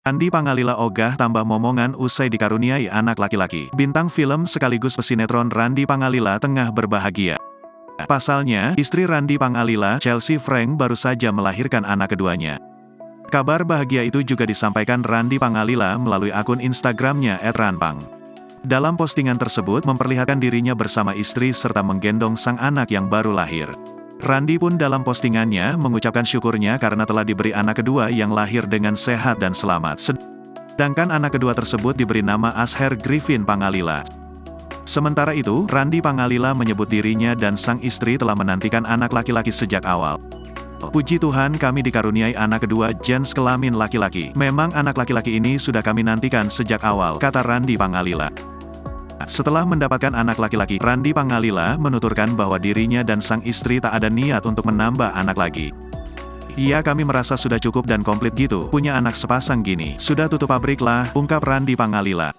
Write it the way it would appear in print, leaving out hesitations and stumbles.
Randi Pangalila ogah tambah momongan usai dikaruniai anak laki-laki. Bintang film sekaligus pesinetron Randi Pangalila tengah berbahagia. Pasalnya, istri Randi Pangalila, Chelsea Frank baru saja melahirkan anak keduanya. Kabar bahagia itu juga disampaikan Randi Pangalila melalui akun Instagramnya @ranpang. Dalam postingan tersebut memperlihatkan dirinya bersama istri serta menggendong sang anak yang baru lahir. Randi pun dalam postingannya mengucapkan syukurnya karena telah diberi anak kedua yang lahir dengan sehat dan selamat. Sedangkan anak kedua tersebut diberi nama Asher Griffin Pangalila. Sementara itu, Randi Pangalila menyebut dirinya dan sang istri telah menantikan anak laki-laki sejak awal. Puji Tuhan kami dikaruniai anak kedua jenis kelamin laki-laki. Memang anak laki-laki ini sudah kami nantikan sejak awal, kata Randi Pangalila. Setelah mendapatkan anak laki-laki, Randi Pangalila menuturkan bahwa dirinya dan sang istri tak ada niat untuk menambah anak lagi. Iya, kami merasa sudah cukup dan komplit gitu, punya anak sepasang gini. Sudah tutup pabrik lah, ungkap Randi Pangalila.